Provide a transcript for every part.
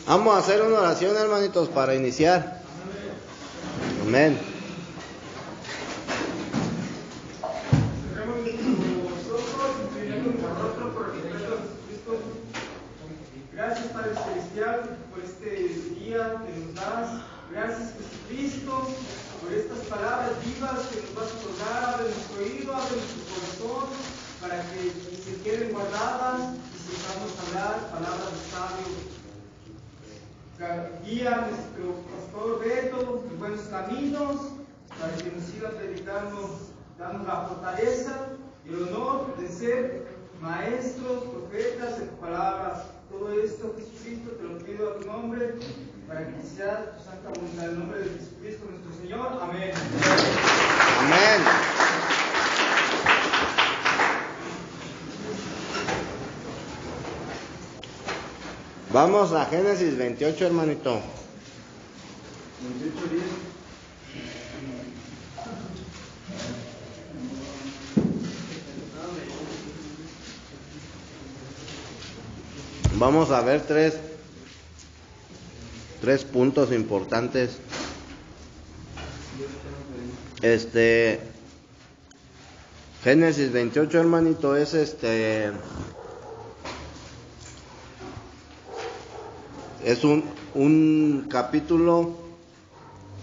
Vamos a hacer una oración, hermanitos, para iniciar. Amén. Gracias, Padre Celestial, por este día que nos das. Gracias, Jesucristo, por estas palabras vivas que nos vas a otorgar. Abre nuestro oído, abre nuestro corazón, para que se queden guardadas y sepamos hablar palabras de sabio. Guía a nuestro pastor Beto en buenos caminos, para que nos siga predicando, dando la fortaleza y el honor de ser maestros, profetas en tu palabra. Todo esto, Jesucristo, te lo pido a tu nombre, para que sea tu santa voluntad. En el nombre de Jesucristo nuestro Señor. Amén. Amén. Vamos a Génesis 28, hermanito. 28:10. Vamos a ver tres puntos importantes. Génesis 28, hermanito, es es un capítulo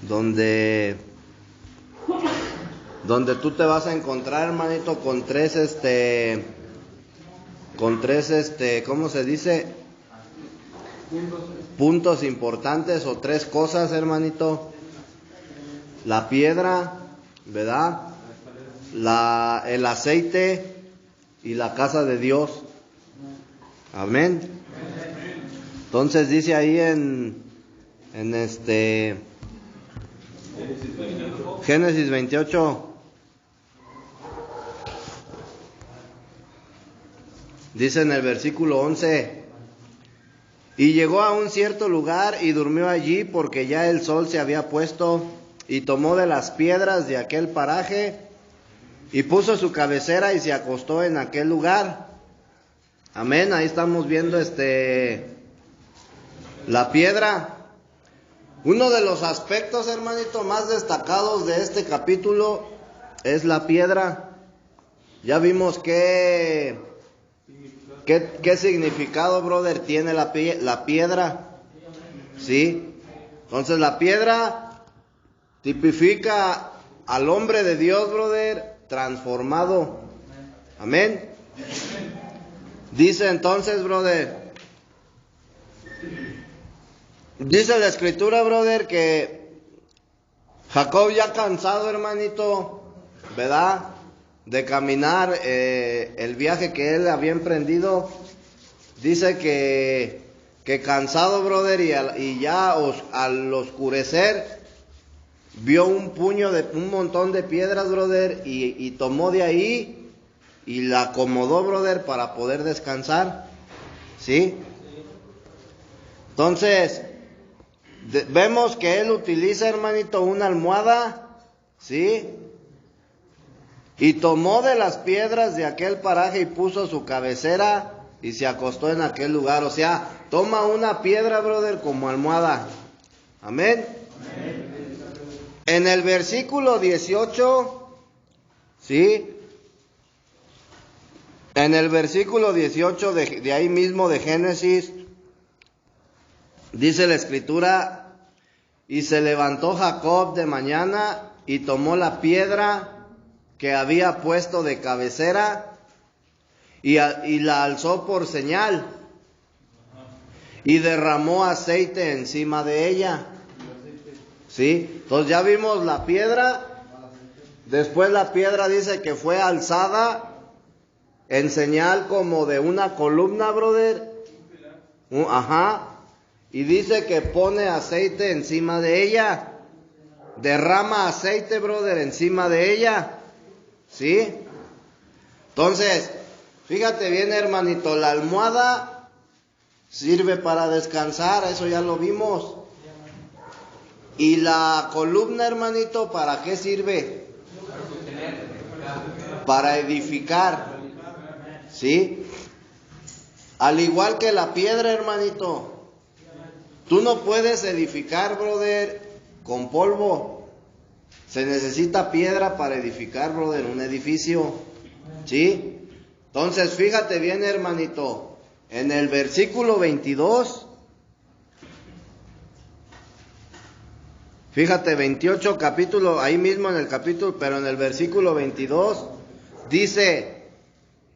donde tú te vas a encontrar, hermanito, con tres ¿cómo se dice? Puntos importantes, o tres cosas, hermanito. La piedra, ¿verdad? El aceite y la casa de Dios. Amén. Entonces dice ahí en Génesis 28. Dice en el versículo 11: y llegó a un cierto lugar y durmió allí, porque ya el sol se había puesto, y tomó de las piedras de aquel paraje y puso su cabecera y se acostó en aquel lugar. Amén. Ahí estamos viendo la piedra. Uno de los aspectos, hermanito, más destacados de este capítulo es la piedra. Ya vimos ¿Qué significado, brother, tiene la piedra? ¿Sí? Entonces la piedra tipifica al hombre de Dios, brother, transformado. Amén. Dice entonces, brother, dice la escritura, brother, que Jacob, ya cansado, hermanito, ¿verdad?, de caminar el viaje que él había emprendido, dice que cansado, brother, y ya al oscurecer vio un montón de piedras, brother, y tomó de ahí y la acomodó, brother, para poder descansar. ¿Sí? Entonces vemos que él utiliza, hermanito, una almohada, ¿sí? Y tomó de las piedras de aquel paraje y puso su cabecera y se acostó en aquel lugar. O sea, toma una piedra, brother, como almohada. Amén. Amén. En el versículo 18, ¿sí? En el versículo 18 de ahí mismo de Génesis, dice la escritura: y se levantó Jacob de mañana y tomó la piedra que había puesto de cabecera y la alzó por señal y derramó aceite encima de ella. ¿Sí? Entonces ya vimos la piedra. Después la piedra dice que fue alzada en señal como de una columna, brother. Ajá. Y dice que pone aceite encima de ella. Derrama aceite, brother, encima de ella. ¿Sí? Entonces, fíjate bien, hermanito, la almohada sirve para descansar, eso ya lo vimos. Y la columna, hermanito, ¿para qué sirve? Para edificar. ¿Sí? Al igual que la piedra, hermanito. Tú no puedes edificar, brother, con polvo. Se necesita piedra para edificar, brother, un edificio. ¿Sí? Entonces, fíjate bien, hermanito. En el versículo 22, fíjate, 28 capítulo, ahí mismo en el capítulo, pero en el versículo 22, dice: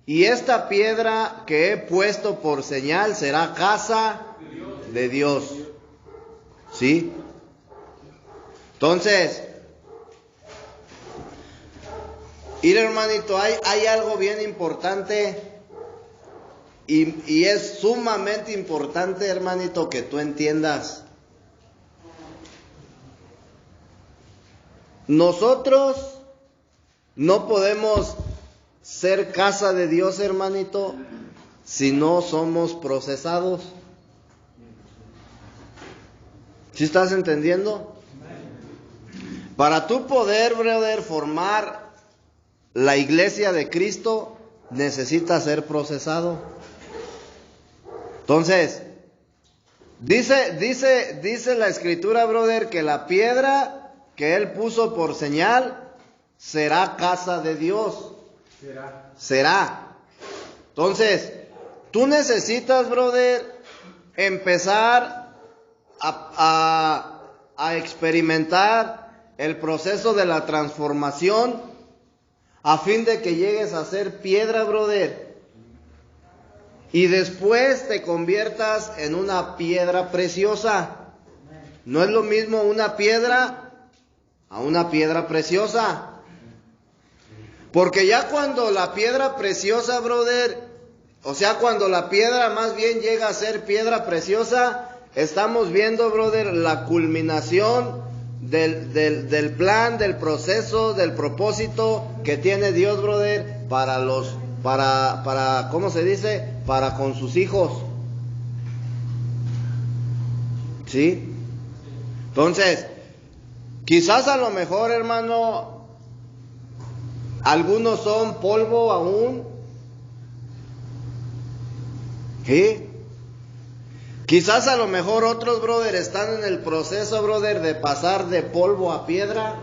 y esta piedra que he puesto por señal será casa de Dios. ¿Sí? Entonces, mira, hermanito, hay algo bien importante y es sumamente importante, hermanito, que tú entiendas. Nosotros no podemos ser casa de Dios, hermanito, si no somos procesados. ¿Sí estás entendiendo? Para tú poder, brother, formar la iglesia de Cristo, necesitas ser procesado. Entonces, dice la escritura, brother, que la piedra que él puso por señal será casa de Dios. Será. Entonces, tú necesitas, brother, empezar a experimentar el proceso de la transformación a fin de que llegues a ser piedra, brother, y después te conviertas en una piedra preciosa. No es lo mismo una piedra a una piedra preciosa. Porque ya cuando la piedra preciosa, brother, o sea, cuando la piedra más bien llega a ser piedra preciosa, estamos viendo, brother, la culminación del plan, del proceso, del propósito que tiene Dios, brother, para ¿cómo se dice? Para con sus hijos. ¿Sí? Entonces, quizás a lo mejor, hermano, algunos son polvo aún. ¿Sí? Quizás a lo mejor otros, brother, están en el proceso, brother, de pasar de polvo a piedra.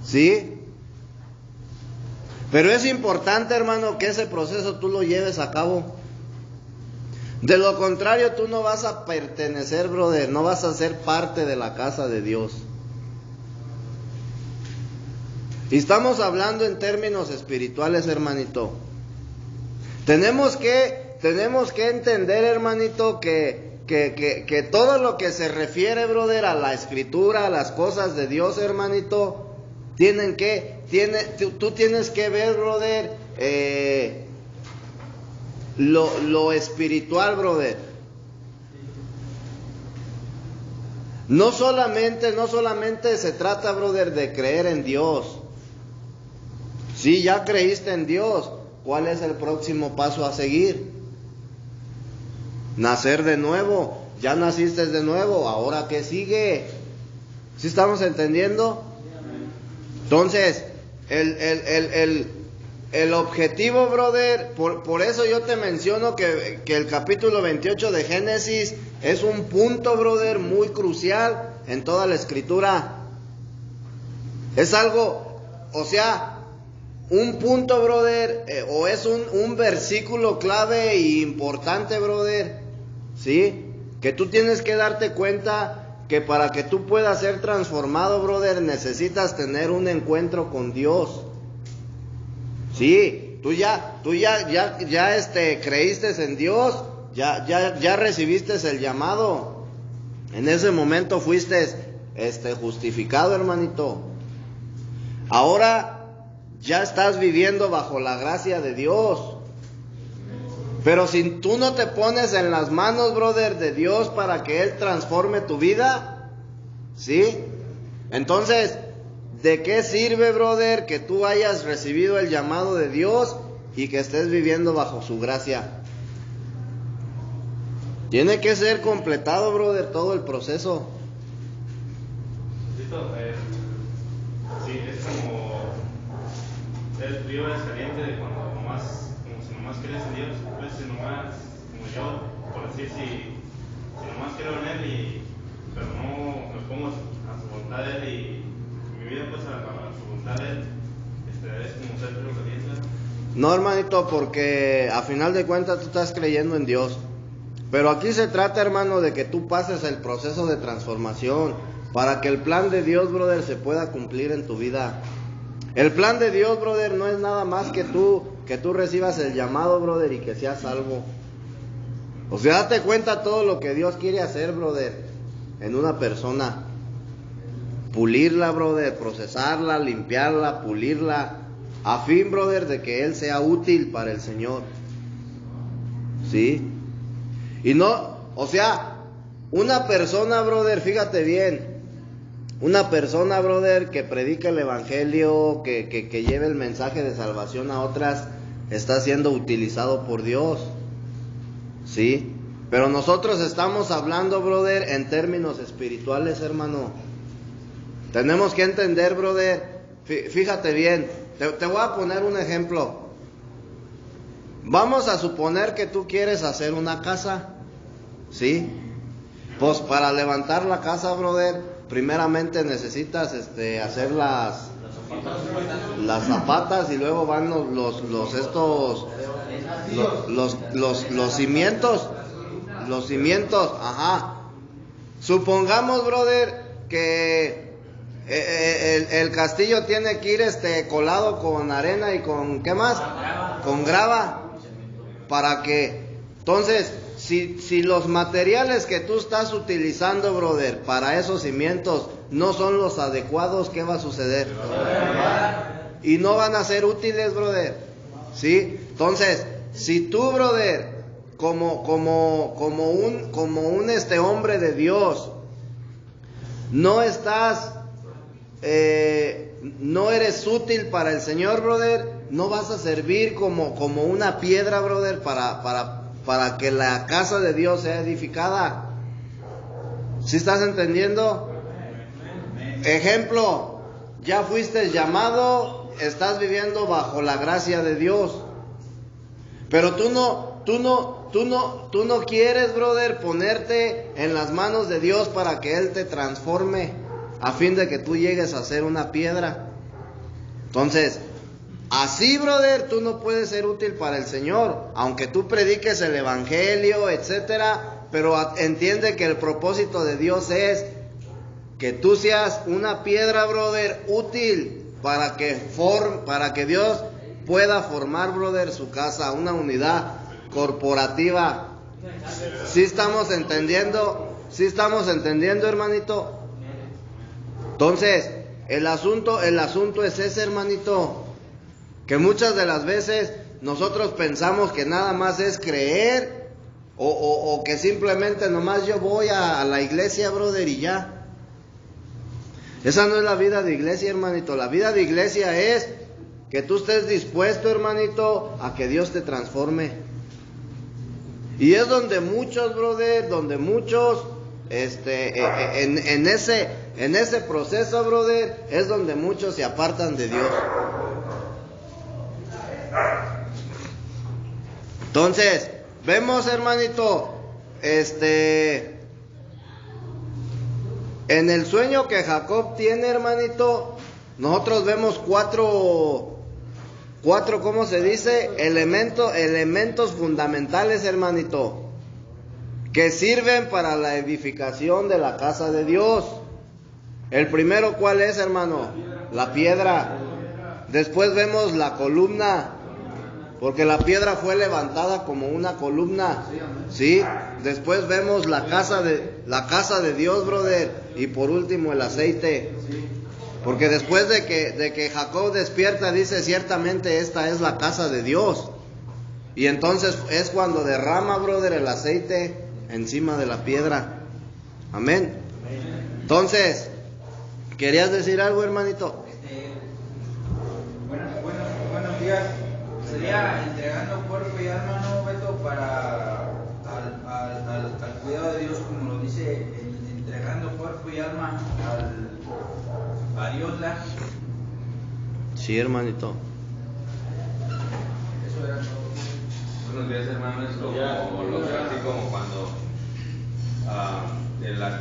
¿Sí? Pero es importante, hermano, que ese proceso tú lo lleves a cabo. De lo contrario, tú no vas a pertenecer, brother, no vas a ser parte de la casa de Dios. Y estamos hablando en términos espirituales, hermanito. Tenemos que entender, hermanito, que todo lo que se refiere, brother, a la escritura, a las cosas de Dios, hermanito, tú tienes que ver, brother, lo espiritual, brother. No solamente se trata, brother, de creer en Dios. Si ya creíste en Dios, ¿cuál es el próximo paso a seguir? Nacer de nuevo. Ya naciste de nuevo, ¿ahora qué sigue? ¿Sí estamos entendiendo? Entonces, el objetivo, brother, por eso yo te menciono que el capítulo 28 de Génesis es un punto, brother, muy crucial en toda la escritura. Es algo, o sea, un punto, brother, o es un versículo clave e importante, brother, ¿sí? Que tú tienes que darte cuenta que para que tú puedas ser transformado, brother, necesitas tener un encuentro con Dios. Sí, tú ya creíste en Dios, ya recibiste el llamado. En ese momento fuiste justificado, hermanito. Ahora ya estás viviendo bajo la gracia de Dios. Pero si tú no te pones en las manos, brother, de Dios para que Él transforme tu vida, ¿sí? Entonces, ¿de qué sirve, brother, que tú hayas recibido el llamado de Dios y que estés viviendo bajo su gracia? Tiene que ser completado, brother, todo el proceso. Sí, es como el frío es caliente de cuando nomás crees en Dios, pues nomás, como yo, por decir, si nomás quiero en Él, pero no me pongo a su voluntad de Él y mi vida pues a su voluntad de Él, es como ser obediente. No, hermanito, porque a final de cuentas tú estás creyendo en Dios. Pero aquí se trata, hermano, de que tú pases el proceso de transformación para que el plan de Dios, brother, se pueda cumplir en tu vida. El plan de Dios, brother, no es nada más que tú recibas el llamado, brother, y que seas salvo. O sea, date cuenta todo lo que Dios quiere hacer, brother, en una persona. Pulirla, brother, procesarla, limpiarla, pulirla, a fin, brother, de que Él sea útil para el Señor. ¿Sí? Y no, o sea, una persona, brother, fíjate bien, una persona, brother, que predica el evangelio, que lleve el mensaje de salvación a otras, está siendo utilizado por Dios. ¿Sí? Pero nosotros estamos hablando, brother, en términos espirituales, hermano. Tenemos que entender, brother, fíjate bien, te voy a poner un ejemplo. Vamos a suponer que tú quieres hacer una casa, ¿sí? Pues para levantar la casa, brother, primeramente necesitas hacer las zapatas y luego van los cimientos, ajá. Supongamos, brother, que el castillo tiene que ir colado con arena y con ¿qué más? Con grava. Para que, entonces, si los materiales que tú estás utilizando, brother, para esos cimientos no son los adecuados, ¿qué va a suceder? Y no van a ser útiles, brother. ¿Sí? Entonces, si tú, brother, como un hombre de Dios, no estás, no eres útil para el Señor, brother, no vas a servir como una piedra, brother, para que la casa de Dios sea edificada. ¿Sí estás entendiendo? Ejemplo, ya fuiste llamado, estás viviendo bajo la gracia de Dios, pero tú no quieres, brother, ponerte en las manos de Dios para que Él te transforme a fin de que tú llegues a ser una piedra. Entonces, así, brother, tú no puedes ser útil para el Señor, aunque tú prediques el evangelio, etcétera, pero entiende que el propósito de Dios es que tú seas una piedra, brother, útil para que Dios pueda formar, brother, su casa, una unidad corporativa. ¿Sí estamos entendiendo? ¿Sí estamos entendiendo, hermanito? Entonces, el asunto es ese, hermanito, que muchas de las veces nosotros pensamos que nada más es creer o que simplemente nomás yo voy a la iglesia, brother, y ya. Esa no es la vida de iglesia, hermanito. La vida de iglesia es que tú estés dispuesto, hermanito, a que Dios te transforme. Y es donde muchos, brother, en ese proceso, brother, es donde muchos se apartan de Dios. Entonces, vemos, hermanito, en el sueño que Jacob tiene, hermanito, nosotros vemos cuatro, ¿cómo se dice? Elementos fundamentales, hermanito, que sirven para la edificación de la casa de Dios. El primero, ¿cuál es, hermano? La piedra. Después vemos la columna, porque la piedra fue levantada como una columna, ¿sí? Después vemos la casa de Dios, brother, y por último el aceite. Porque después de que Jacob despierta, dice, ciertamente esta es la casa de Dios. Y entonces es cuando derrama, brother, el aceite encima de la piedra. Amén. Entonces, ¿querías decir algo, hermanito? Buenos días. Sería entregando cuerpo y alma, ¿no, Beto? Al cuidado de Dios, como lo dice, entregando cuerpo y alma a Dios, ¿la? Sí, hermanito. Eso era todo. Buenos días, hermano. Es como lo veo así como cuando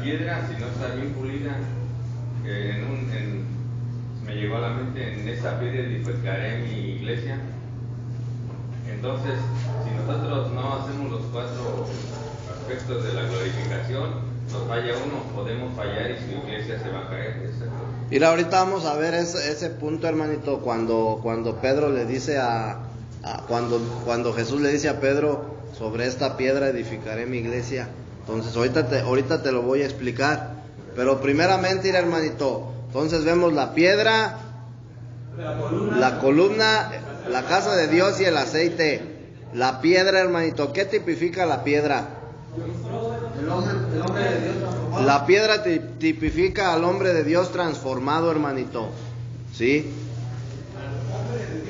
piedra, si no está bien pulida, me llegó a la mente, en esta piedra edificaré mi iglesia. Entonces, si nosotros no hacemos los 4 aspectos de la glorificación, nos falla uno, podemos fallar y su iglesia se va a caer. Mira, ahorita vamos a ver ese punto, hermanito, cuando Pedro le dice cuando Jesús le dice a Pedro, sobre esta piedra edificaré mi iglesia. Entonces ahorita te lo voy a explicar, pero primeramente, mira, hermanito, entonces vemos la piedra, la columna, la casa de Dios y el aceite. La piedra, hermanito, ¿qué tipifica la piedra? El hombre de Dios transformado. La piedra tipifica al hombre de Dios transformado, hermanito. ¿Sí?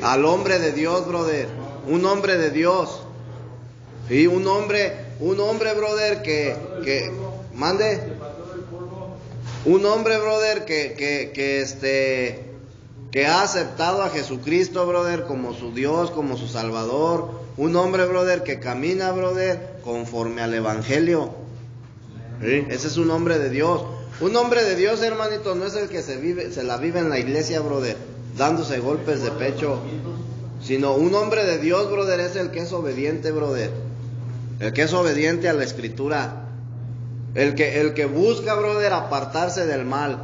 Al hombre de Dios, brother. Un hombre de Dios. ¿Sí? Un hombre, brother, que mande. Un hombre, brother, que ha aceptado a Jesucristo, brother, como su Dios, como su Salvador. Un hombre, brother, que camina, brother, conforme al Evangelio. ¿Sí? Ese es un hombre de Dios. Un hombre de Dios, hermanito, no es el que se la vive en la iglesia, brother, dándose golpes de pecho. Sino un hombre de Dios, brother, es el que es obediente, brother. El que es obediente a la Escritura. El que busca, brother, apartarse del mal.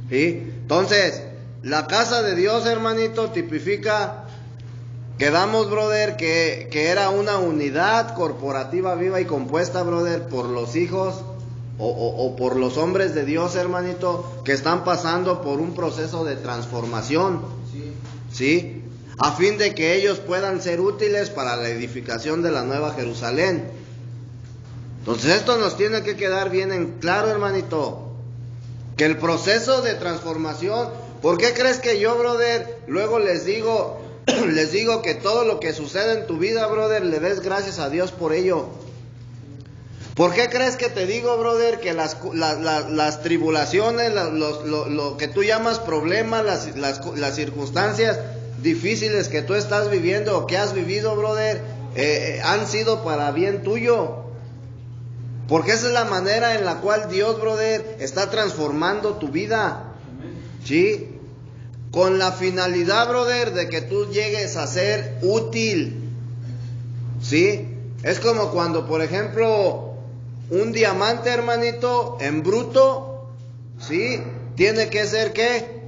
¿Sí? Entonces, la casa de Dios, hermanito, tipifica, quedamos, brother, que era una unidad corporativa viva y compuesta, brother, por los hijos o por los hombres de Dios, hermanito, que están pasando por un proceso de transformación. ¿Sí? A fin de que ellos puedan ser útiles para la edificación de la Nueva Jerusalén. Entonces esto nos tiene que quedar bien en claro, hermanito, que el proceso de transformación, ¿por qué crees que yo, brother, luego les digo que todo lo que sucede en tu vida, brother, le des gracias a Dios por ello? ¿Por qué crees que te digo, brother, que las tribulaciones, lo que tú llamas problemas, las circunstancias difíciles que tú estás viviendo o que has vivido, brother, han sido para bien tuyo? Porque esa es la manera en la cual Dios, brother, está transformando tu vida. ¿Sí? Con la finalidad, brother, de que tú llegues a ser útil. ¿Sí? Es como cuando, por ejemplo, un diamante, hermanito, en bruto, ¿sí? Tiene que ser, ¿qué?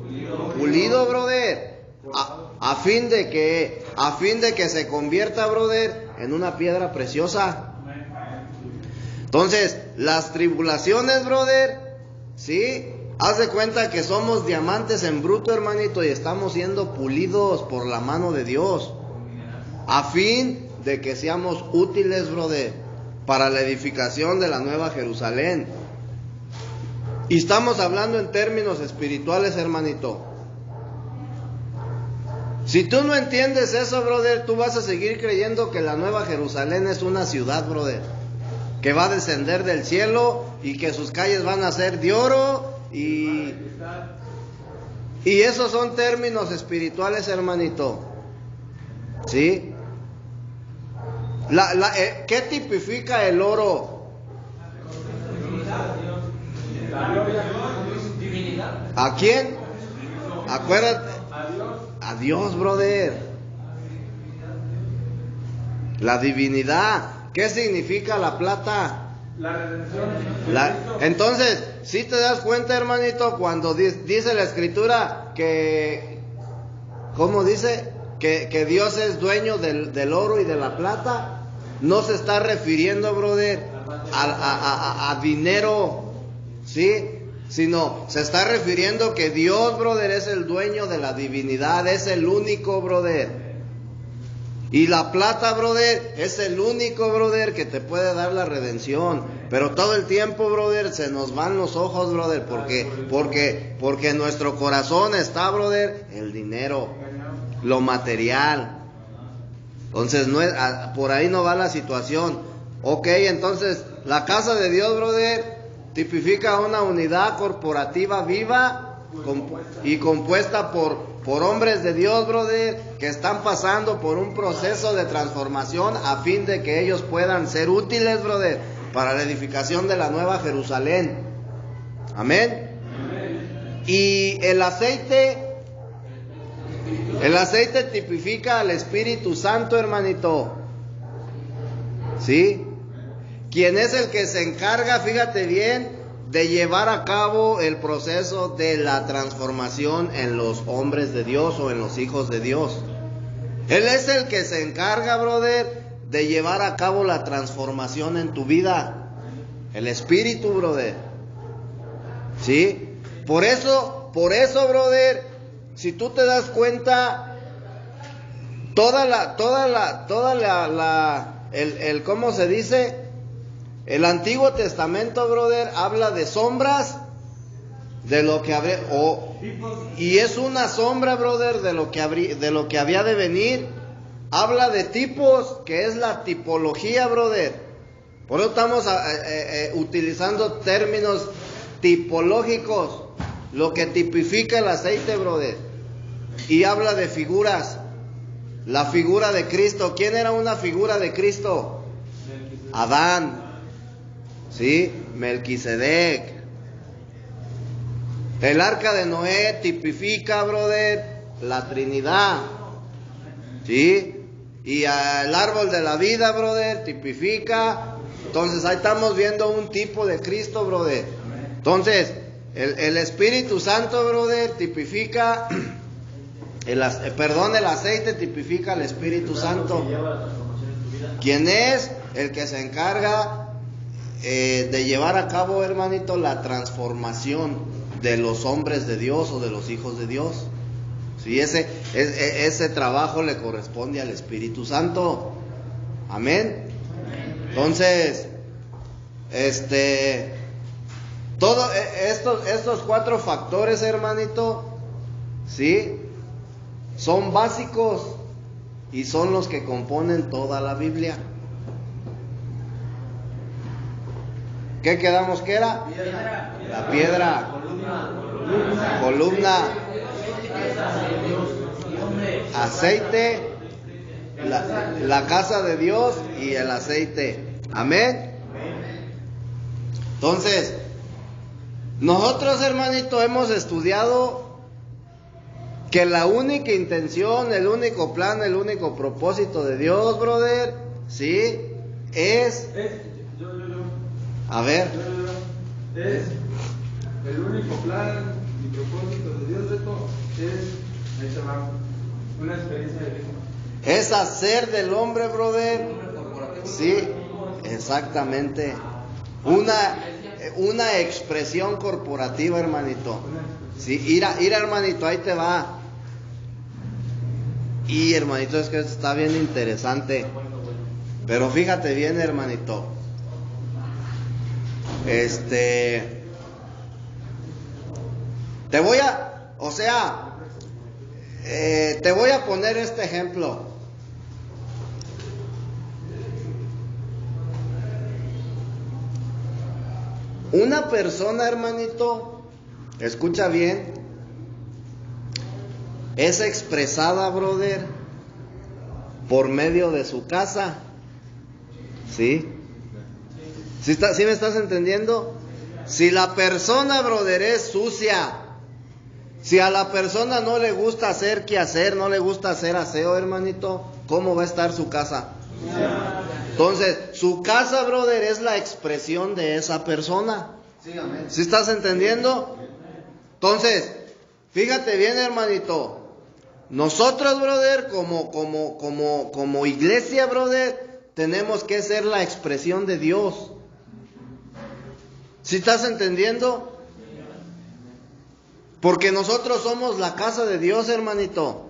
Pulido, brother. A fin de que se convierta, brother, en una piedra preciosa. Entonces, las tribulaciones, brother, ¿sí? Haz de cuenta que somos diamantes en bruto, hermanito, y estamos siendo pulidos por la mano de Dios, a fin de que seamos útiles, brother, para la edificación de la Nueva Jerusalén. Y estamos hablando en términos espirituales, hermanito. Si tú no entiendes eso, brother, tú vas a seguir creyendo que la Nueva Jerusalén es una ciudad, brother, que va a descender del cielo y que sus calles van a ser de oro y esos son términos espirituales, hermanito. ¿Sí? ¿Qué tipifica el oro? ¿A quién? Acuérdate. A Dios, brother. La divinidad. ¿Qué significa la plata? La redención. Entonces, si te das cuenta, hermanito, cuando dice la Escritura que, ¿cómo dice? Que Dios es dueño del oro y de la plata, no se está refiriendo, brother, a dinero, ¿sí? Sino se está refiriendo que Dios, brother, es el dueño de la divinidad, es el único, brother. Y la plata, brother, es el único, brother, que te puede dar la redención. Pero todo el tiempo, brother, se nos van los ojos, brother, porque nuestro corazón está, brother, el dinero, lo material. Entonces, por ahí no va la situación. Ok, entonces, la casa de Dios, brother, tipifica una unidad corporativa viva y compuesta por hombres de Dios, brother, que están pasando por un proceso de transformación a fin de que ellos puedan ser útiles, brother, para la edificación de la Nueva Jerusalén. Amén. Y el aceite tipifica al Espíritu Santo, hermanito. ¿Sí? Quien es el que se encarga, fíjate bien, de llevar a cabo el proceso de la transformación en los hombres de Dios o en los hijos de Dios. Él es el que se encarga, brother, de llevar a cabo la transformación en tu vida. El Espíritu, brother. ¿Sí? Por eso, brother, si tú te das cuenta, ¿cómo se dice? El Antiguo Testamento, brother, habla de sombras de lo que habría, y es una sombra, brother, de lo que había de venir. Habla de tipos, que es la tipología, brother. Por eso estamos utilizando términos tipológicos, lo que tipifica el aceite, brother. Y habla de figuras. La figura de Cristo. ¿Quién era una figura de Cristo? Adán. ¿Sí? Melquisedec. El arca de Noé tipifica, brother, la Trinidad. ¿Sí? Y el árbol de la vida, brother, tipifica. Entonces ahí estamos viendo un tipo de Cristo, brother. Entonces, el Espíritu Santo, brother, tipifica, el aceite tipifica al Espíritu Santo. ¿Quién es el que se encarga de llevar a cabo, hermanito, la transformación de los hombres de Dios o de los hijos de Dios? Sí, ese trabajo le corresponde al Espíritu Santo. Amén. Entonces, todos estos 4 factores, hermanito, sí, son básicos y son los que componen toda la Biblia. ¿Qué quedamos que era? La piedra, columna, aceite, la casa de Dios y el aceite. Amén. Entonces, nosotros, hermanito, hemos estudiado que la única intención, el único plan, el único propósito de Dios, brother, ¿sí? A ver. Es el único plan y propósito de Dios, Beto, ahí se va, una experiencia de vida. Es hacer del hombre, brother, sí, exactamente, una expresión corporativa, hermanito. Sí, ira, hermanito, ahí te va. Y hermanito, es que está bien interesante. Pero fíjate bien, hermanito. Te voy a poner este ejemplo. Una persona, hermanito, escucha bien, es expresada, brother, por medio de su casa. ¿Sí? ¿Sí me estás entendiendo? Si la persona, brother, es sucia, si a la persona no le gusta hacer quehacer, no le gusta hacer aseo, hermanito, ¿cómo va a estar su casa? Entonces, su casa, brother, es la expresión de esa persona. ¿Sí estás entendiendo? Entonces, fíjate bien, hermanito. Nosotros, brother, como iglesia, brother, tenemos que ser la expresión de Dios. ¿Sí estás entendiendo? Porque nosotros somos la casa de Dios, hermanito.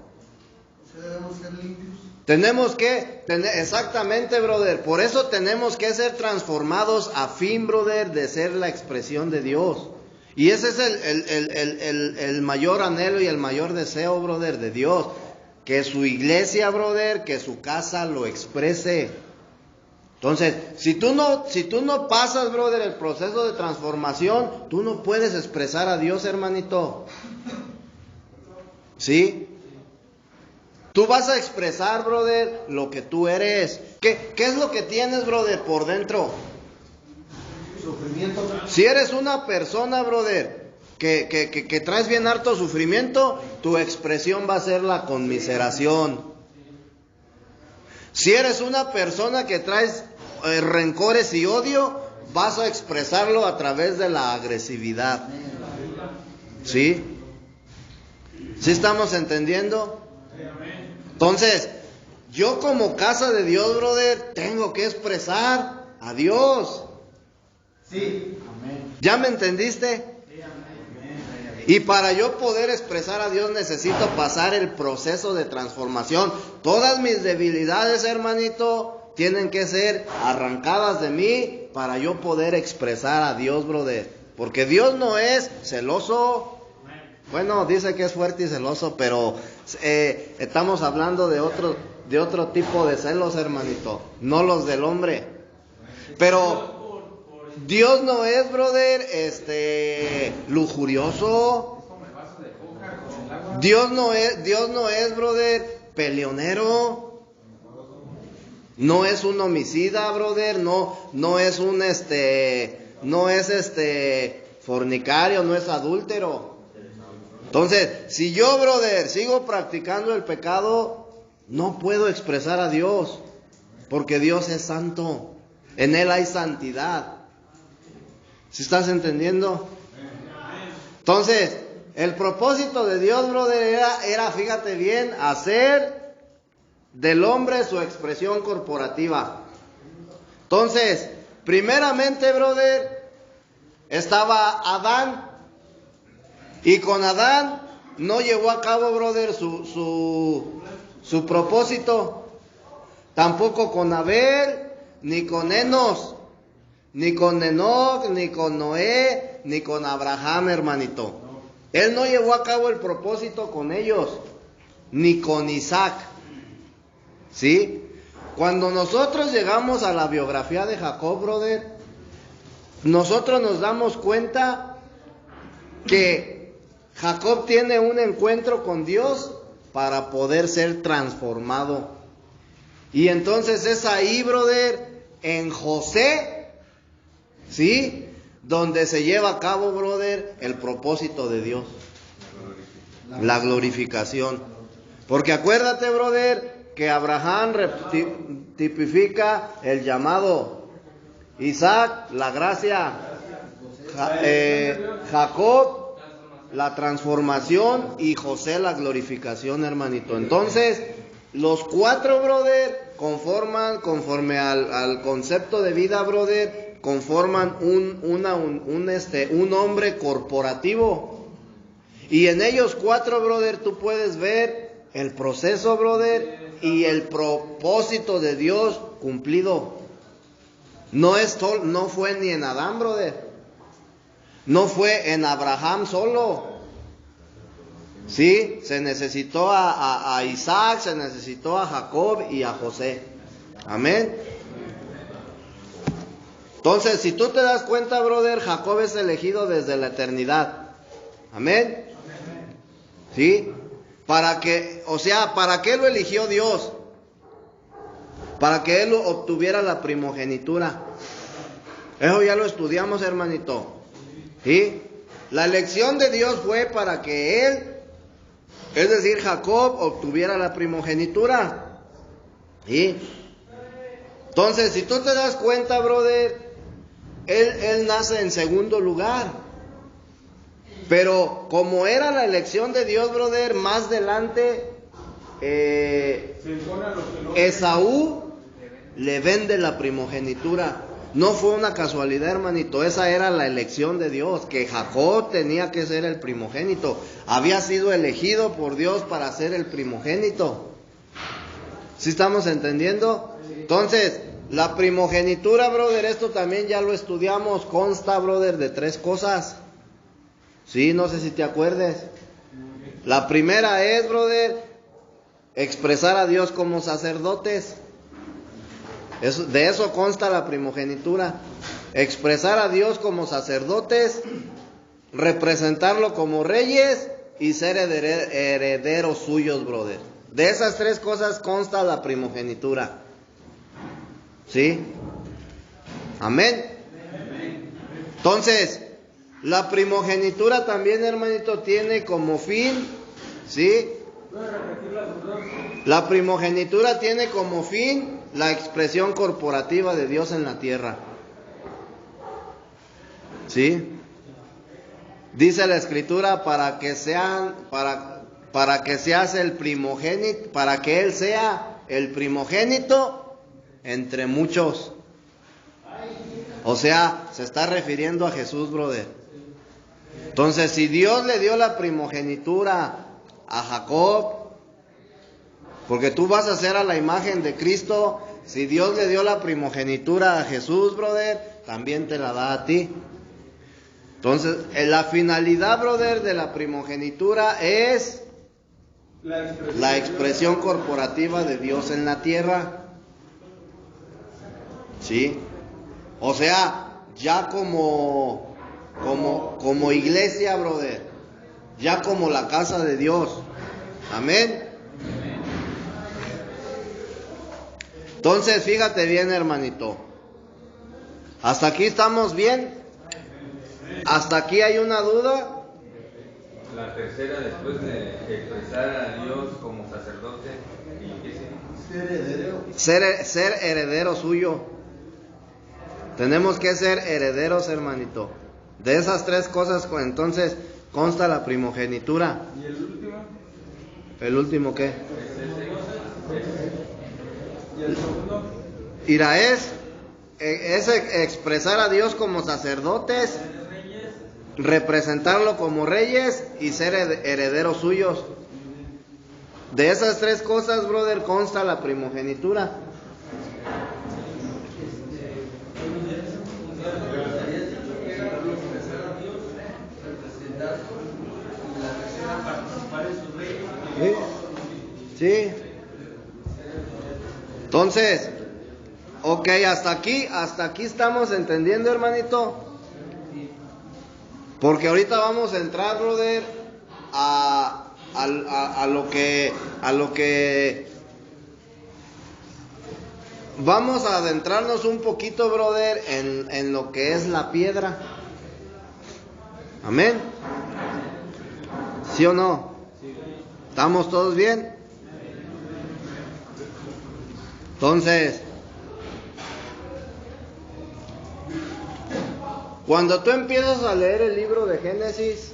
Debemos ser limpios. Tenemos que tener, exactamente, brother. Por eso tenemos que ser transformados a fin, brother, de ser la expresión de Dios. Y ese es el mayor anhelo y el mayor deseo, brother, de Dios. Que su iglesia, brother, que su casa lo exprese. Entonces, si tú no pasas, brother, el proceso de transformación, tú no puedes expresar a Dios, hermanito. ¿Sí? Tú vas a expresar, brother, lo que tú eres. ¿Qué es lo que tienes, brother, por dentro? sufrimiento. Si eres una persona, brother, que traes bien harto sufrimiento, tu expresión va a ser la conmiseración. Si eres una persona que traes rencores y odio, vas a expresarlo a través de la agresividad. ¿Sí? ¿Sí estamos entendiendo? Entonces, yo como casa de Dios, brother, tengo que expresar a Dios. Sí. ¿Ya me entendiste? Y para yo poder expresar a Dios necesito pasar el proceso de transformación. Todas mis debilidades, hermanito, tienen que ser arrancadas de mí para yo poder expresar a Dios, brother. Porque Dios no es celoso. Bueno, dice que es fuerte y celoso, pero estamos hablando de otro tipo de celos, hermanito, no los del hombre. Pero Dios no es, brother, lujurioso. Dios no es, brother, peleonero. No es un homicida, brother, no es un fornicario, no es adúltero. Entonces, si yo, brother, sigo practicando el pecado, no puedo expresar a Dios, porque Dios es santo. En Él hay santidad. ¿Sí estás entendiendo? Entonces, el propósito de Dios, brother, era, fíjate bien, hacer del hombre su expresión corporativa. Entonces, primeramente, brother, estaba Adán. Y con Adán no llevó a cabo, brother, su propósito. Tampoco con Abel, ni con Enos, ni con Enoc, ni con Noé, ni con Abraham, hermanito. Él no llevó a cabo el propósito con ellos, ni con Isaac. ¿Sí? Cuando nosotros llegamos a la biografía de Jacob, brother, nosotros nos damos cuenta que Jacob tiene un encuentro con Dios para poder ser transformado. Y entonces es ahí, brother, en José, ¿sí? Donde se lleva a cabo, brother, el propósito de Dios. La glorificación. Porque acuérdate, brother, que Abraham tipifica el llamado. Isaac, la gracia. Jacob, la transformación, y José, la glorificación, hermanito. Entonces, los cuatro, brother, conforme al concepto de vida, brother, conforman un hombre corporativo. Y en ellos cuatro, brother, tú puedes ver el proceso, brother, y el propósito de Dios cumplido. No fue ni en Adán, brother. No fue en Abraham solo. Sí, se necesitó a Isaac, se necesitó a Jacob y a José. Amén. Entonces, si tú te das cuenta, brother, Jacob es elegido desde la eternidad. Amén. ¿Sí? ¿Para qué lo eligió Dios? Para que él obtuviera la primogenitura. Eso ya lo estudiamos, hermanito. ¿Sí? La elección de Dios fue para que él, es decir, Jacob, obtuviera la primogenitura. ¿Sí? Entonces, si tú te das cuenta, brother, él nace en segundo lugar. Pero como era la elección de Dios, brother, más adelante Esaú le vende la primogenitura. No fue una casualidad, hermanito, esa era la elección de Dios, que Jacob tenía que ser el primogénito. Había sido elegido por Dios para ser el primogénito. ¿Sí estamos entendiendo? Entonces, la primogenitura, brother, esto también ya lo estudiamos, consta, brother, de 3 cosas. Sí, no sé si te acuerdes. La primera es, brother, expresar a Dios como sacerdotes. De eso consta la primogenitura. Expresar a Dios como sacerdotes, representarlo como reyes y ser herederos suyos, brother. De esas 3 cosas consta la primogenitura. ¿Sí? Amén. Entonces, la primogenitura también, hermanito, tiene como fin, ¿sí? La primogenitura tiene como fin la expresión corporativa de Dios en la tierra. ¿Sí? Dice la Escritura para que seas el primogénito, para que Él sea el primogénito entre muchos. O sea, se está refiriendo a Jesús, brother. Entonces, si Dios le dio la primogenitura a Jacob, porque tú vas a ser a la imagen de Cristo, si Dios le dio la primogenitura a Jesús, brother, también te la da a ti. Entonces, la finalidad, brother, de la primogenitura es la expresión corporativa de Dios en la tierra. ¿Sí? O sea, ya como iglesia, brother, ya como la casa de Dios. Amén. Entonces, fíjate bien, hermanito. ¿Hasta aquí estamos bien? ¿Hasta aquí hay una duda? La tercera, después de expresar a Dios como sacerdote, ¿y qué sigue? Ser heredero suyo. Tenemos que ser herederos, hermanito. De esas tres cosas, entonces, consta la primogenitura. ¿Y el último? ¿El último qué? ¿Y el segundo? Es expresar a Dios como sacerdotes, representarlo como reyes y ser herederos suyos. De esas tres cosas, brother, consta la primogenitura. Sí. Entonces, ok, hasta aquí estamos entendiendo, hermanito. Porque ahorita vamos a entrar, brother, a lo que vamos a adentrarnos un poquito, brother, en lo que es la piedra. Amén. ¿Sí o no? ¿Estamos todos bien? Entonces, cuando tú empiezas a leer el libro de Génesis,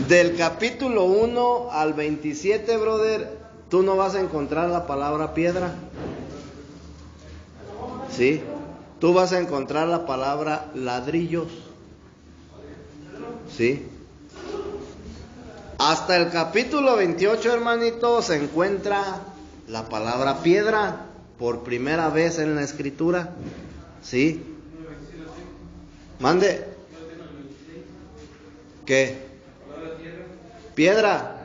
del capítulo 1 al 27, brother, tú no vas a encontrar la palabra piedra. ¿Sí? Tú vas a encontrar la palabra ladrillos. ¿Sí? Hasta el capítulo 28, hermanito, se encuentra la palabra piedra por primera vez en la Escritura. ¿Sí? Mande. ¿Qué? Piedra.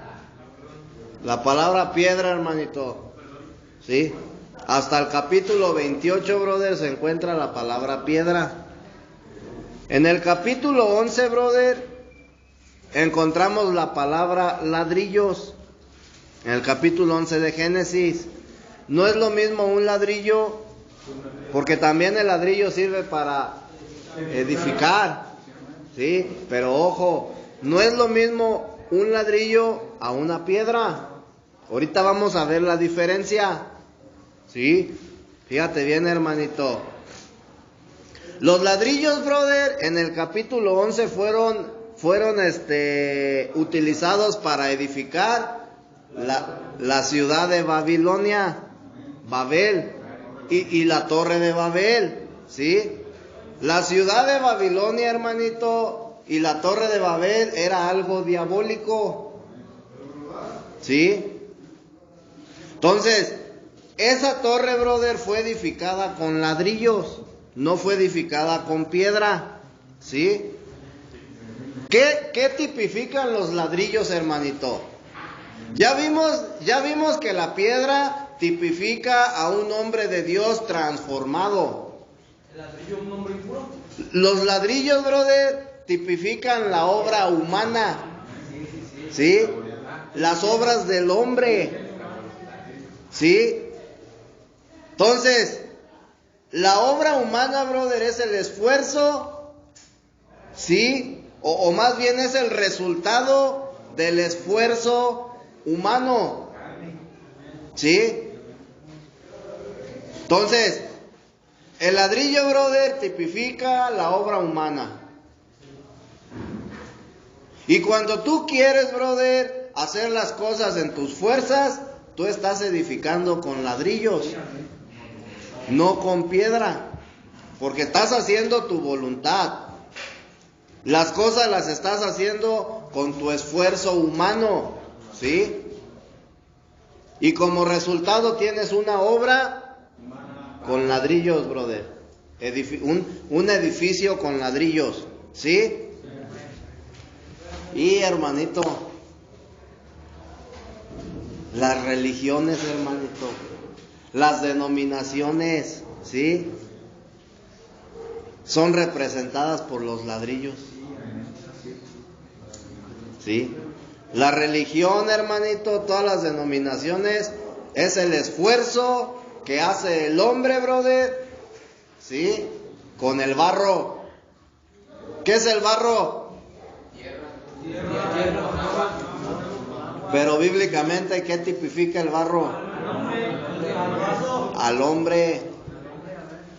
La palabra piedra, hermanito. ¿Sí? Hasta el capítulo 28, brother, se encuentra la palabra piedra. En el capítulo 11, brother, encontramos la palabra ladrillos. En el capítulo 11 de Génesis. No es lo mismo un ladrillo, porque también el ladrillo sirve para edificar. ¿Sí? Pero ojo, no es lo mismo un ladrillo a una piedra. Ahorita vamos a ver la diferencia. ¿Sí? Fíjate bien, hermanito. Los ladrillos, brother, en el capítulo 11 fueron utilizados para edificar la ciudad de Babilonia, Babel, y la torre de Babel. ¿Sí? La ciudad de Babilonia, hermanito, y la torre de Babel era algo diabólico. ¿Sí? Entonces, esa torre, brother, fue edificada con ladrillos, no fue edificada con piedra. ¿Sí? ¿Qué tipifican los ladrillos, hermanito? Ya vimos que la piedra tipifica a un hombre de Dios transformado. ¿El ladrillo es un hombre impuro? Los ladrillos, brother, tipifican la obra humana. ¿Sí? Las obras del hombre. ¿Sí? Entonces, La obra humana, brother, es el esfuerzo, ¿sí? O más bien es el resultado del esfuerzo humano, ¿sí? Entonces, el ladrillo, brother, tipifica la obra humana. Y cuando tú quieres, brother, hacer las cosas en tus fuerzas, tú estás edificando con ladrillos, no con piedra, porque estás haciendo tu voluntad. Las cosas las estás haciendo con tu esfuerzo humano, ¿sí? Y como resultado tienes una obra con ladrillos, brother. Un edificio con ladrillos, ¿sí? Y hermanito, las religiones, hermanito, las denominaciones, ¿sí? Son representadas por los ladrillos, ¿sí? La religión, hermanito, todas las denominaciones, es el esfuerzo que hace el hombre, brother, ¿sí? Con el barro. ¿Qué es el barro? Tierra. Pero bíblicamente, ¿qué tipifica el barro? Al hombre.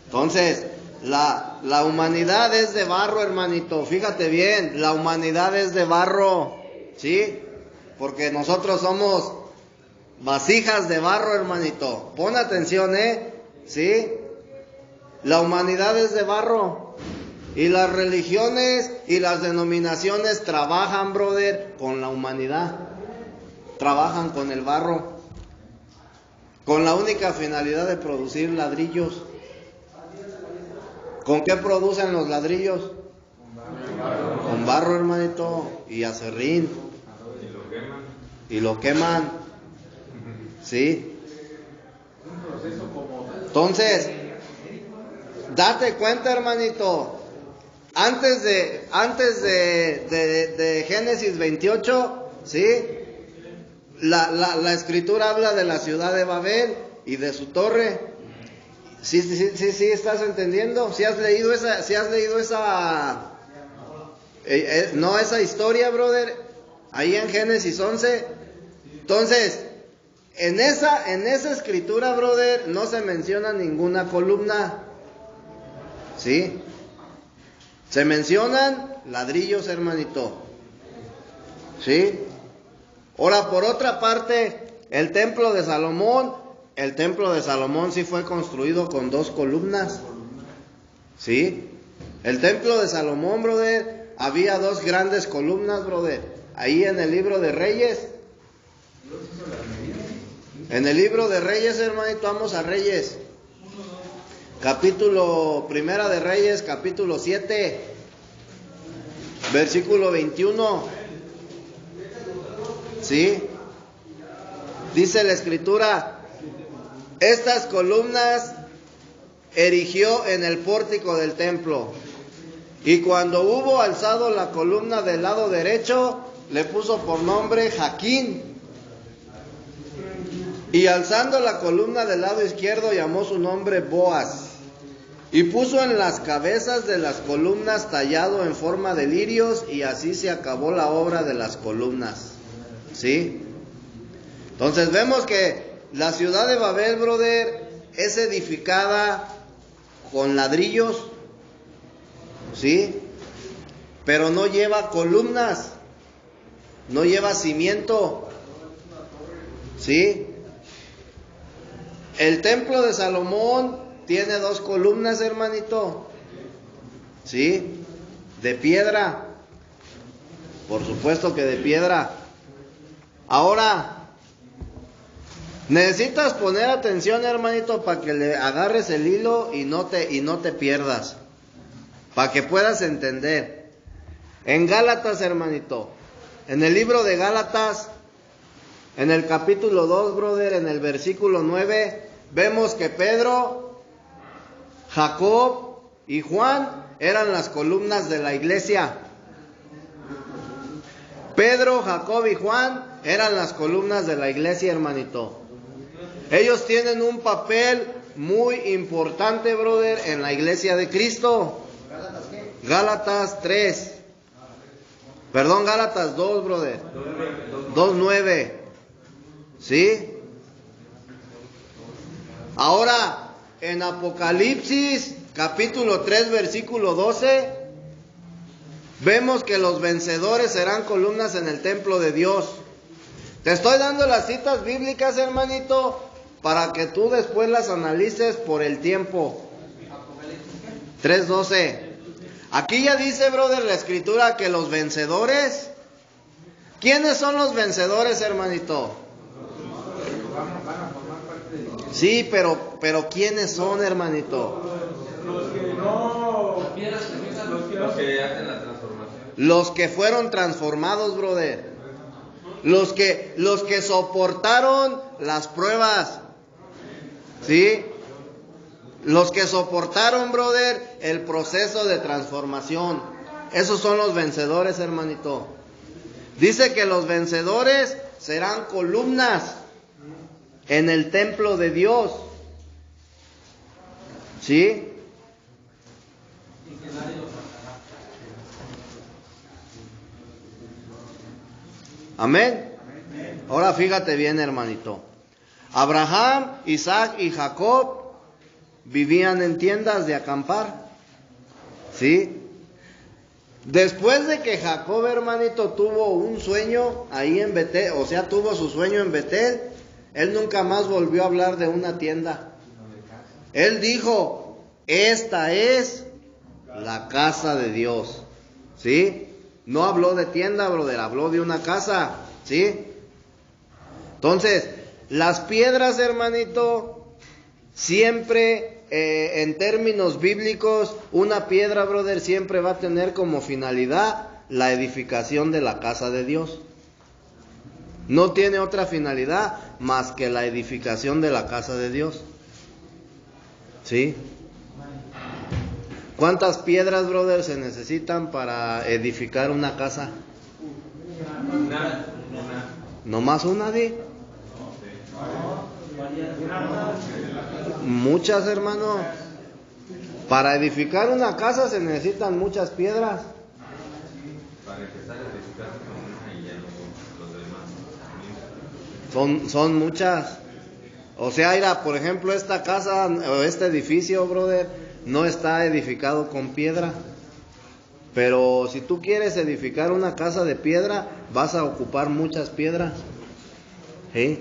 Entonces, la humanidad es de barro, hermanito. Fíjate bien, la humanidad es de barro, ¿sí? Porque nosotros somos vasijas de barro, hermanito. Pon atención, ¿sí? La humanidad es de barro. Y las religiones y las denominaciones trabajan, brother, con la humanidad. Trabajan con el barro, con la única finalidad de producir ladrillos. ¿Con qué producen los ladrillos? Con barro, hermanito, y acerrín. Y lo queman. ¿Sí? Entonces, date cuenta, hermanito. Antes de Génesis 28, ¿sí? La escritura habla de la ciudad de Babel y de su torre. Sí, ¿estás entendiendo? ¿Sí has leído esa, no esa historia, brother? Ahí en Génesis 11. Entonces, en esa escritura, brother, no se menciona ninguna columna, ¿sí? Se mencionan ladrillos, hermanito, ¿sí? Ahora, por otra parte, el templo de Salomón sí fue construido con 2 columnas, ¿sí? El templo de Salomón, brother, había 2 grandes columnas, brother. Ahí en el libro de Reyes. En el libro de Reyes, hermanito, vamos a Reyes. Primera de Reyes, capítulo 7, versículo 21. ¿Sí? Dice la escritura: estas columnas erigió en el pórtico del templo, y cuando hubo alzado la columna del lado derecho, le puso por nombre Jaquín, y alzando la columna del lado izquierdo llamó su nombre Boaz, y puso en las cabezas de las columnas tallado en forma de lirios, y así se acabó la obra de las columnas, ¿sí? Entonces vemos que la ciudad de Babel, brother, es edificada con ladrillos, ¿sí? Pero no lleva columnas, no lleva cimiento, ¿sí? El templo de Salomón tiene 2 columnas, hermanito, ¿sí? De piedra, por supuesto que de piedra. Ahora, necesitas poner atención, hermanito, para que le agarres el hilo y no te pierdas, para que puedas entender. En Gálatas, hermanito, en el libro de Gálatas, en el capítulo 2, brother, en el versículo 9, vemos que Pedro, Jacob y Juan eran las columnas de la iglesia. Pedro, Jacob y Juan eran las columnas de la iglesia, hermanito. Ellos tienen un papel muy importante, brother, en la iglesia de Cristo. Gálatas 3. Perdón, Gálatas 2, brother. 2:9. ¿Sí? Ahora, en Apocalipsis, capítulo 3, versículo 12, vemos que los vencedores serán columnas en el templo de Dios. Te estoy dando las citas bíblicas, hermanito, para que tú después las analices por el tiempo. 3:12. Aquí ya dice, brother, la escritura que los vencedores. ¿Quiénes son los vencedores, hermanito? Sí, pero ¿quiénes son, hermanito? Los que hacen la transformación. Los que fueron transformados, brother. Los que soportaron las pruebas. ¿Sí? Los que soportaron, brother, el proceso de transformación. Esos son los vencedores, hermanito. Dice que los vencedores serán columnas en el templo de Dios. ¿Sí? Amén. Ahora fíjate bien, hermanito. Abraham, Isaac y Jacob vivían en tiendas de acampar. ¿Sí? Después de que Jacob, hermanito, tuvo un sueño ahí en Betel, o sea, tuvo su sueño en Betel, él nunca más volvió a hablar de una tienda. Él dijo, esta es la casa de Dios. ¿Sí? No habló de tienda, brother, habló de una casa. ¿Sí? Entonces, las piedras, hermanito, siempre, en términos bíblicos, una piedra, brother, siempre va a tener como finalidad la edificación de la casa de Dios. No tiene otra finalidad más que la edificación de la casa de Dios. ¿Sí? ¿Cuántas piedras, brother, se necesitan para edificar una casa? Una. ¿Nomás una, di? Muchas, hermano. Para edificar una casa se necesitan muchas piedras. Para empezar a edificar una y ya los demás. Son muchas. O sea, mira, por ejemplo, esta casa o este edificio, brother, no está edificado con piedra. Pero si tú quieres edificar una casa de piedra, vas a ocupar muchas piedras. ¿Sí?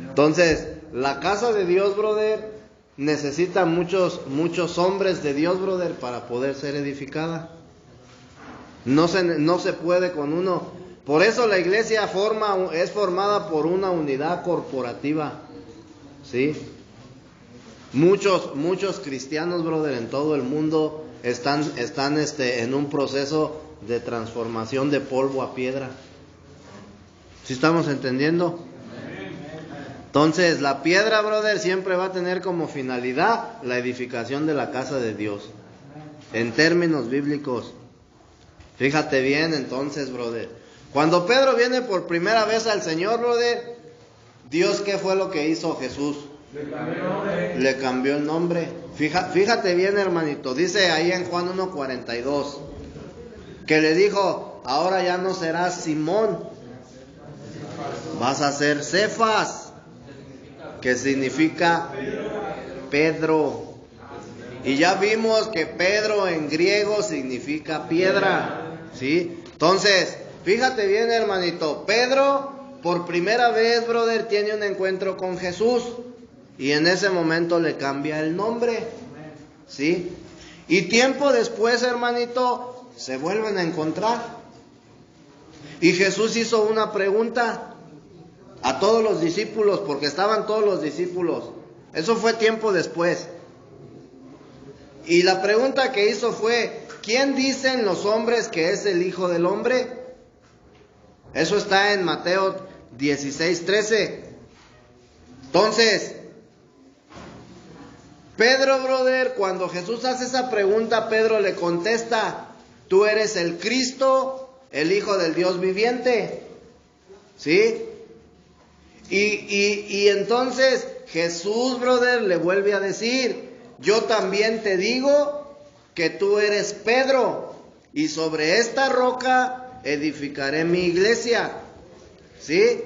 Entonces, la casa de Dios, brother, necesita muchos hombres de Dios, brother, para poder ser edificada. No se puede con uno. Por eso la iglesia es formada por una unidad corporativa. ¿Sí? Muchos cristianos, brother, en todo el mundo están en un proceso de transformación de polvo a piedra. ¿Sí estamos entendiendo? Entonces, la piedra, brother, siempre va a tener como finalidad la edificación de la casa de Dios. En términos bíblicos. Fíjate bien, entonces, brother. Cuando Pedro viene por primera vez al Señor, brother, Dios, ¿qué fue lo que hizo Jesús? Le cambió el nombre. Fíjate bien, hermanito. Dice ahí en Juan 1:42 que le dijo, ahora ya no serás Simón, vas a ser Cefas, que significa Pedro. Y ya vimos que Pedro en griego significa piedra. ¿Sí? Entonces, fíjate bien, hermanito. Pedro, por primera vez, brother, tiene un encuentro con Jesús. Y en ese momento le cambia el nombre. ¿Sí? Y tiempo después, hermanito, se vuelven a encontrar. Y Jesús hizo una pregunta a todos los discípulos, porque estaban todos los discípulos. Eso fue tiempo después. Y la pregunta que hizo fue, ¿quién dicen los hombres que es el Hijo del Hombre? Eso está en Mateo 16:13. Entonces, Pedro, brother, cuando Jesús hace esa pregunta, Pedro le contesta, tú eres el Cristo, el Hijo del Dios viviente. ¿Sí? Y entonces Jesús, brother, le vuelve a decir: yo también te digo que tú eres Pedro, y sobre esta roca edificaré mi iglesia. ¿Sí?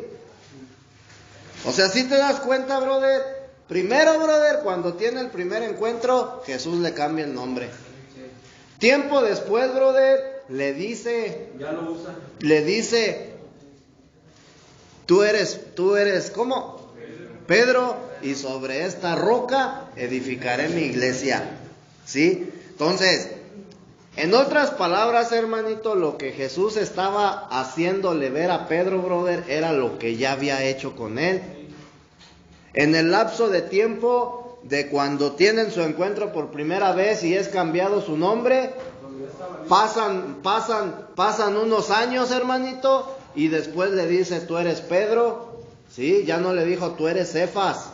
O sea, si te das cuenta, brother. Primero, brother, cuando tiene el primer encuentro, Jesús le cambia el nombre. Tiempo después, brother, le dice, tú eres, ¿cómo? Pedro, y sobre esta roca edificaré mi iglesia. ¿Sí? Entonces, en otras palabras, hermanito, lo que Jesús estaba haciéndole ver a Pedro, brother, era lo que ya había hecho con él. En el lapso de tiempo de cuando tienen su encuentro por primera vez y es cambiado su nombre, pasan unos años, hermanito, y después le dice: tú eres Pedro. ¿Sí? Ya no le dijo: tú eres Cefas.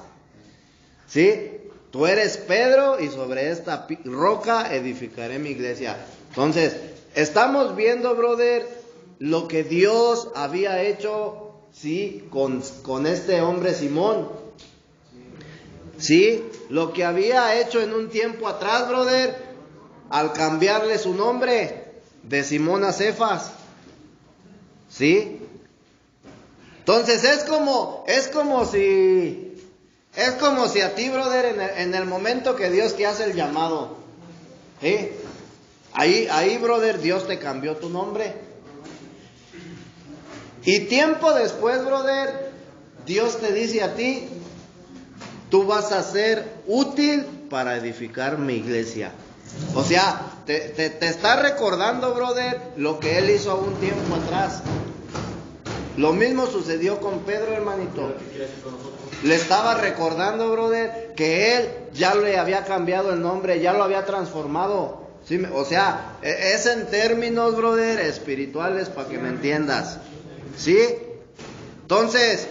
¿Sí? Tú eres Pedro, y sobre esta roca edificaré mi iglesia. Entonces, estamos viendo, brother, lo que Dios había hecho, ¿sí? Con este hombre Simón. ¿Sí? Lo que había hecho en un tiempo atrás, brother, al cambiarle su nombre de Simón a Cefas. ¿Sí? Entonces es como si a ti, brother, en el momento que Dios te hace el llamado, ¿sí? Ahí, brother, Dios te cambió tu nombre. Y tiempo después, brother, Dios te dice a ti: tú vas a ser útil para edificar mi iglesia. O sea, te está recordando, brother, lo que Él hizo un tiempo atrás. Lo mismo sucedió con Pedro, hermanito. Le estaba recordando, brother, que Él ya le había cambiado el nombre, ya lo había transformado. ¿Sí? O sea, es en términos, brother, espirituales, para que me entiendas. ¿Sí? Entonces,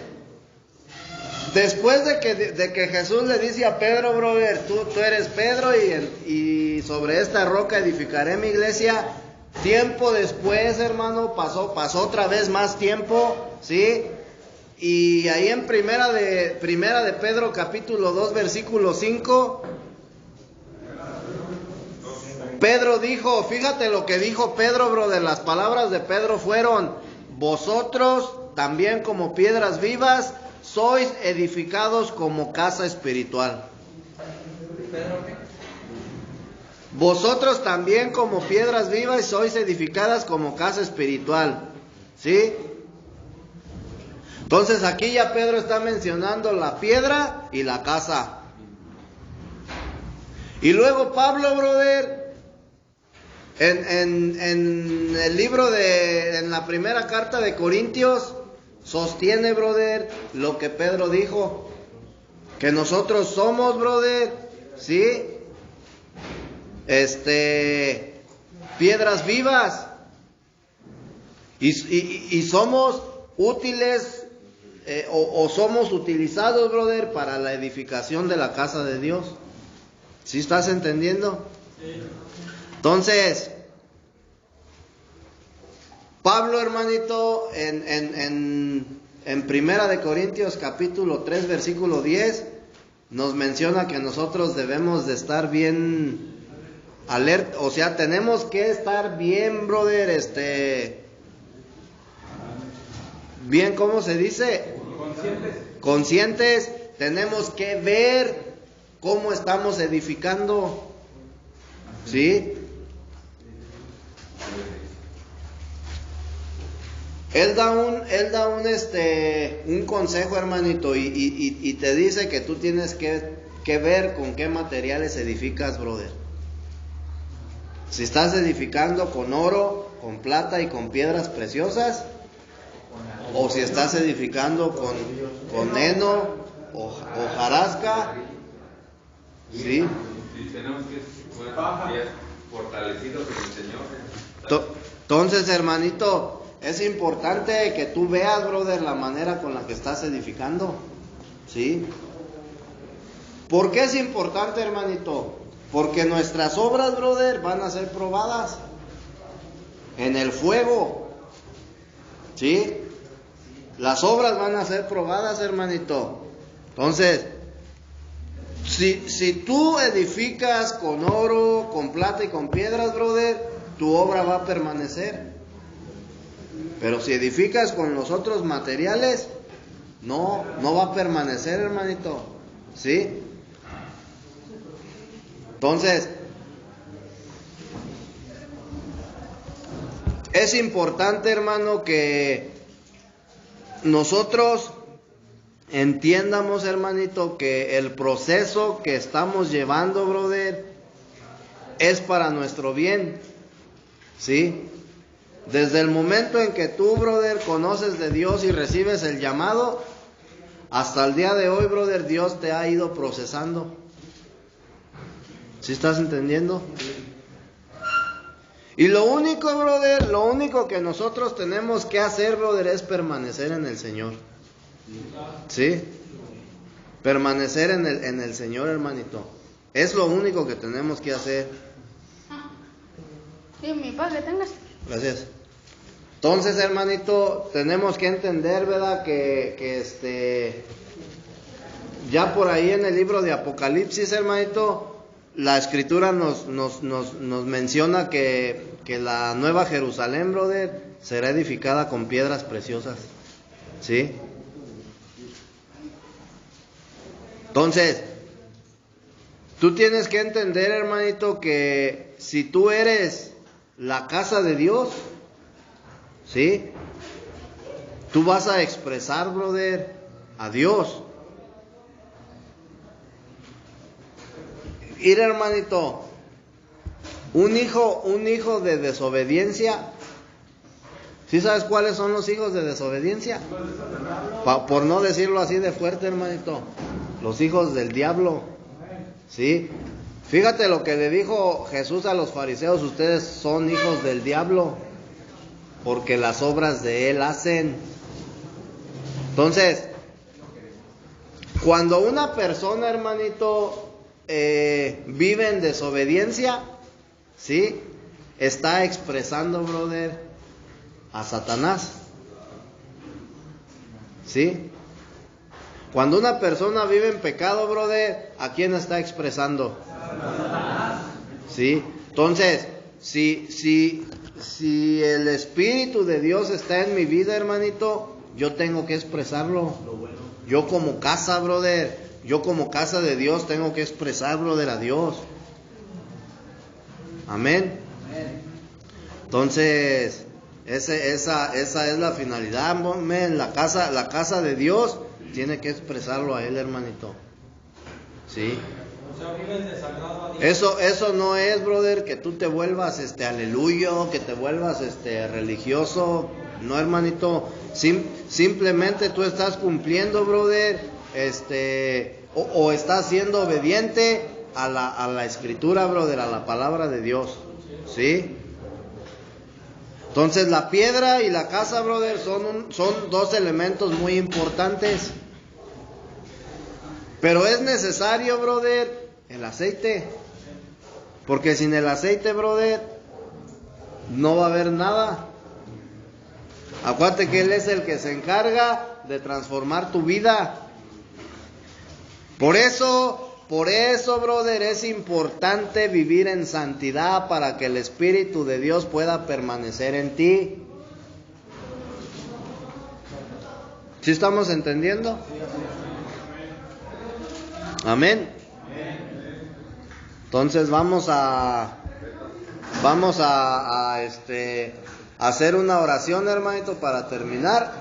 después de que Jesús le dice a Pedro: brother, tú eres Pedro, y sobre esta roca edificaré mi iglesia. Tiempo después, hermano, pasó otra vez más tiempo, ¿sí? Y ahí en primera de Pedro, capítulo 2, versículo 5, Pedro dijo, fíjate lo que dijo Pedro, brother. Las palabras de Pedro fueron: vosotros también, como piedras vivas, sois edificados como casa espiritual. Vosotros también, como piedras vivas, sois edificadas como casa espiritual. ¿Sí? Entonces aquí ya Pedro está mencionando la piedra y la casa. Y luego Pablo, brother, en el libro en la primera carta de Corintios, sostiene, brother, lo que Pedro dijo, que nosotros somos, brother, ¿sí? Piedras vivas, y somos útiles, o somos utilizados, brother, para la edificación de la casa de Dios. ¿Sí estás entendiendo? Sí. Entonces, Pablo, hermanito, en Primera de Corintios capítulo 3 versículo 10 nos menciona que nosotros debemos de estar bien alerta, o sea, tenemos que estar bien, brother, bien, ¿cómo se dice? Conscientes. Tenemos que ver cómo estamos edificando, ¿sí? Él da un consejo, hermanito, y te dice que tú tienes que ver con qué materiales edificas, brother. Si estás edificando con oro, con plata y con piedras preciosas, o si estás edificando con heno o hojarasca, ¿sí? Si tenemos que ser fortalecidos en el Señor. Entonces, hermanito, es importante que tú veas, brother, la manera con la que estás edificando, ¿sí? ¿Por qué es importante, hermanito? Porque nuestras obras, brother, van a ser probadas en el fuego, ¿sí? Las obras van a ser probadas, hermanito. Entonces, Si tú edificas con oro, con plata y con piedras, brother, tu obra va a permanecer. Pero si edificas con los otros materiales, no va a permanecer, hermanito. ¿Sí? Entonces, es importante, hermano, que nosotros entiendamos, hermanito, que el proceso que estamos llevando, brother, es para nuestro bien. ¿Sí? Desde el momento en que tú, brother, conoces de Dios y recibes el llamado, hasta el día de hoy, brother, Dios te ha ido procesando. ¿Sí estás entendiendo? Y lo único, brother, lo único que nosotros tenemos que hacer, brother, es permanecer en el Señor. ¿Sí? Permanecer en el Señor, hermanito. Es lo único que tenemos que hacer. Sí, mi padre, tengas. Gracias. Entonces, hermanito, tenemos que entender, ¿verdad? Que ya por ahí en el libro de Apocalipsis, hermanito, la escritura nos menciona que la nueva Jerusalén, brother, será edificada con piedras preciosas. ¿Sí? Entonces, tú tienes que entender, hermanito, que si tú eres la casa de Dios, ¿sí? Tú vas a expresar, brother, a Dios. Ir, hermanito, un hijo de desobediencia. ¿Sí sabes cuáles son los hijos de desobediencia? Por no decirlo así de fuerte, hermanito, los hijos del diablo. ¿Sí? Fíjate lo que le dijo Jesús a los fariseos: ustedes son hijos del diablo, porque las obras de él hacen. Entonces, cuando una persona, hermanito, vive en desobediencia, ¿sí? Está expresando, brother, a Satanás. ¿Sí? Cuando una persona vive en pecado, brother, ¿a quién está expresando? ¿Sí? Entonces, si el Espíritu de Dios está en mi vida, hermanito, yo tengo que expresarlo. Yo como casa, brother, yo como casa de Dios tengo que expresar, brother, a Dios. Amén. Entonces, esa es la finalidad, amén. La casa de Dios tiene que expresarlo a Él, hermanito. ¿Sí? Eso no es, brother, que tú te vuelvas aleluyo, que te vuelvas religioso. No, hermanito. Simplemente tú estás cumpliendo, brother, o estás siendo obediente a la escritura, brother, a la palabra de Dios. ¿Sí? Entonces la piedra y la casa, brother, son dos elementos muy importantes. Pero es necesario, brother, el aceite. Porque sin el aceite, brother, no va a haber nada. Acuérdate que Él es el que se encarga de transformar tu vida. Por eso, brother, es importante vivir en santidad para que el Espíritu de Dios pueda permanecer en ti. ¿Sí estamos entendiendo? Amén. Entonces vamos a hacer una oración, hermanito, para terminar.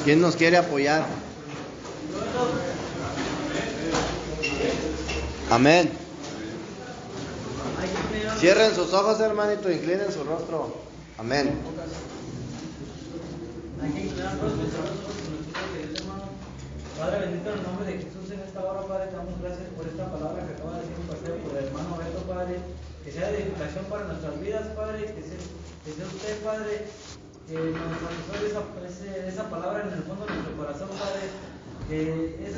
¿Quién nos quiere apoyar? Amén. Cierren sus ojos, hermanito, inclinen su rostro. Amén. Padre bendito, en el nombre de Jesús, en esta hora, Padre, te damos gracias por esta palabra que acaba de decir un pastor por el hermano Beto, Padre, que sea de edificación para nuestras vidas, Padre, que sea usted, Padre, que nos asesore esa palabra en el fondo de nuestro corazón, Padre, que